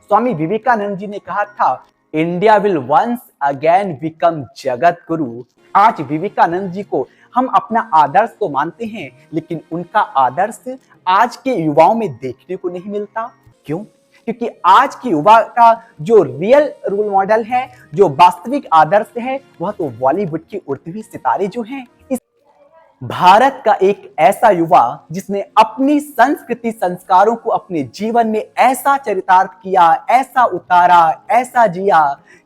स्वामी विवेकानंद जी ने कहा था, India will once again become जगत गुरु। आज विवेकानंद जी को हम अपना आदर्श तो मानते हैं, लेकिन उनका आदर्श आज के युवाओं में देखने को नहीं मिलता। क्यों? क्योंकि आज के युवा का जो रियल रोल मॉडल है, जो वास्तविक आदर्श है, वह तो बॉलीवुड के उड़ते हुए सितारे जो हैं। इस भारत का एक ऐसा युवा जिसने अपनी संस्कृति संस्कारों को अपने जीवन में ऐसा चरितार्थ किया, ऐसा उतारा, ऐसा जिया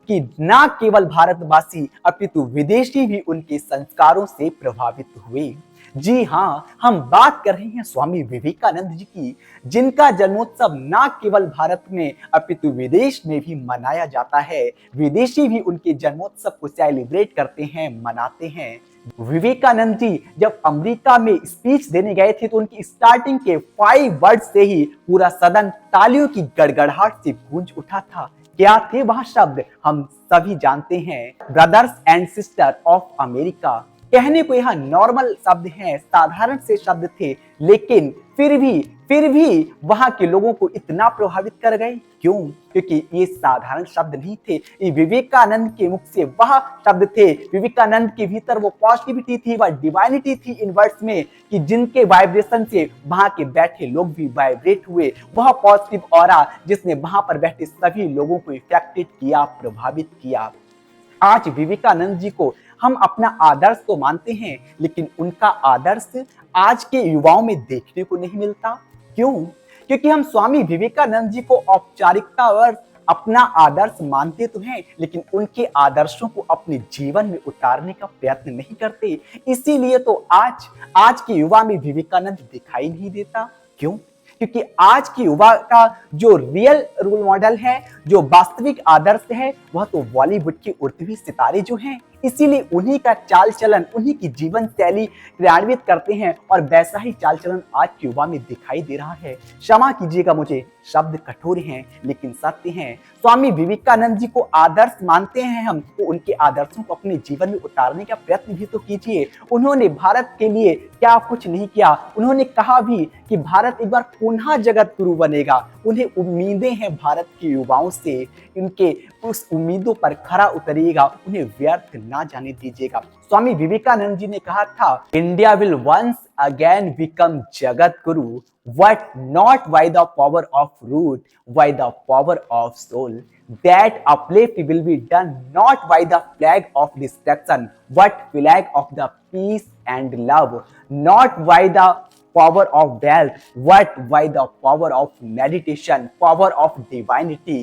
कि ना केवल भारतवासी अपितु विदेशी भी उनके संस्कारों से प्रभावित हुए। जी हाँ, हम बात कर रहे हैं स्वामी विवेकानंद जी की, जिनका जन्मोत्सव ना केवल भारत में अपितु विदेश में भी मनाया जाता है। विदेशी भी उनके जन्मोत्सव को सेलिब्रेट करते हैं, मनाते हैं। विवेकानंद जी जब अमेरिका में स्पीच देने गए थे, तो उनकी स्टार्टिंग के 5 वर्ड से ही पूरा सदन तालियों की गड़गड़ाहट से गूंज उठा था। क्या थे वह शब्द? हम सभी जानते हैं, brothers and sister of America. कहने को यह नॉर्मल शब्द हैं, साधारण से शब्द थे, लेकिन फिर भी वहां के लोगों को इतना प्रभावित कर गए। क्यों? क्योंकि ये साधारण शब्द नहीं थे, ये विवेकानंद के मुख से वह शब्द थे। विवेकानंद के भीतर वो पॉजिटिविटी थी, वह डिवाइनिटी थी इन वर्ड्स में, कि जिनके वाइब्रेशन से वहां के बैठे लोग भी वाइब्रेट हुए। वह पॉजिटिव ऑरा जिसने वहां पर बैठे सभी लोगों को इफेक्टेड किया, प्रभावित किया। आज विवेकानंद जी को हम अपना आदर्श तो मानते हैं, लेकिन उनका आदर्श आज के युवाओं में देखने को नहीं मिलता। क्यों? क्योंकि हम स्वामी विवेकानंद जी को औपचारिकतावर्ष अपना आदर्श मानते तो हैं, लेकिन उनके आदर्शों को अपने जीवन में उतारने का प्रयत्न नहीं करते। इसीलिए तो आज के युवा में विवेकानंद दिखाई नहीं देता। क्यों? क्योंकि आज के युवा का जो रियल रोल मॉडल है, जो वास्तविक आदर्श है, वह तो बॉलीवुड के उड़ते हुए सितारे जो हैं। इसीलिए उन्हीं का चाल चलन, उन्हीं की जीवन शैली क्रियान्वित करते हैं, और वैसा ही चाल चलन आज के युवा में दिखाई दे रहा है। क्षमा कीजिएगा, मुझे शब्द कठोर हैं, लेकिन सत्य हैं। स्वामी विवेकानंद जी को आदर्श मानते हैं हम, तो उनके आदर्शों को अपने जीवन में उतारने का प्रयत्न भी तो कीजिए। उन्होंने भारत के लिए क्या कुछ नहीं किया। उन्होंने कहा भी कि भारत एक बार पुनः जगत गुरु बनेगा। उन्हें उम्मीदें हैं भारत के युवाओं से, इनके उस उम्मीदों पर खरा उतरिएगा, उन्हें व्यर्थ ना जाने दीजिएगा। स्वामी विवेकानंद जी ने कहा था, India will once again become जगत गुरु, but not by the power of root, by the power of soul. That uplift will be done not by the flag of destruction, but flag of the peace and love, not by the power of wealth, but by the power of meditation, power of divinity।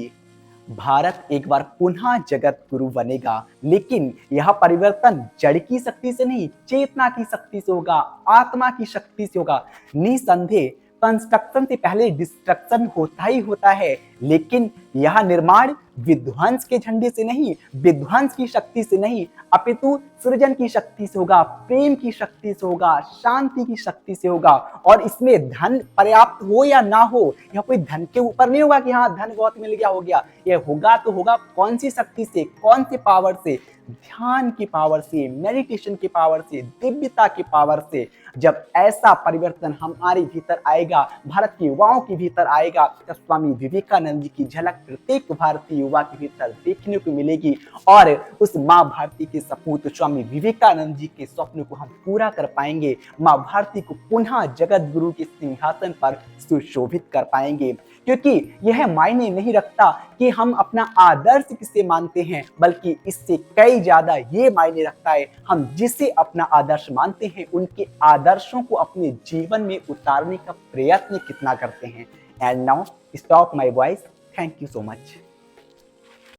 Bharat एक बार पुनः जगत गुरु बनेगा, लेकिन यह परिवर्तन जड़ की शक्ति से नहीं, चेतना की शक्ति से होगा, आत्मा की शक्ति से होगा। निसंदेह कंस्ट्रक्शन से पहले डिस्ट्रक्शन होता ही होता है, लेकिन यह निर्माण विध्वंस के झंडे से नहीं, विध्वंस की शक्ति से नहीं, अपितु सृजन की शक्ति से होगा, प्रेम की शक्ति से होगा, शांति की शक्ति से होगा। और इसमें धन पर्याप्त हो या ना हो, यह कोई धन के ऊपर नहीं होगा कि हाँ धन बहुत मिल गया, हो गया। यह होगा तो होगा कौन सी शक्ति से, कौन से पावर से? ध्यान की पावर से, मेडिटेशन की पावर से, दिव्यता की पावर से। जब ऐसा परिवर्तन हमारे भीतर आएगा, भारत के युवाओं के भीतर आएगा, तब स्वामी विवेकानंद जी की झलक प्रत्येक भारतीय युवा के भीतर देखने को मिलेगी, और उस माँ भारती के सपूत स्वामी विवेकानंद जी के स्वप्न को हम पूरा कर पाएंगे। माँ भारती को पुनः जगत गुरु के सिंहासन पर सुशोभित कर पाएंगे। क्योंकि यह मायने नहीं रखता कि हम अपना आदर्श किसे मानते हैं, बल्कि इससे कई ज्यादा ये मायने रखता है हम जिसे अपना आदर्श मानते हैं, उनके आदर्शों को अपने जीवन में उतारने का प्रयत्न कितना करते हैं। And now stop my voice. Thank you so much.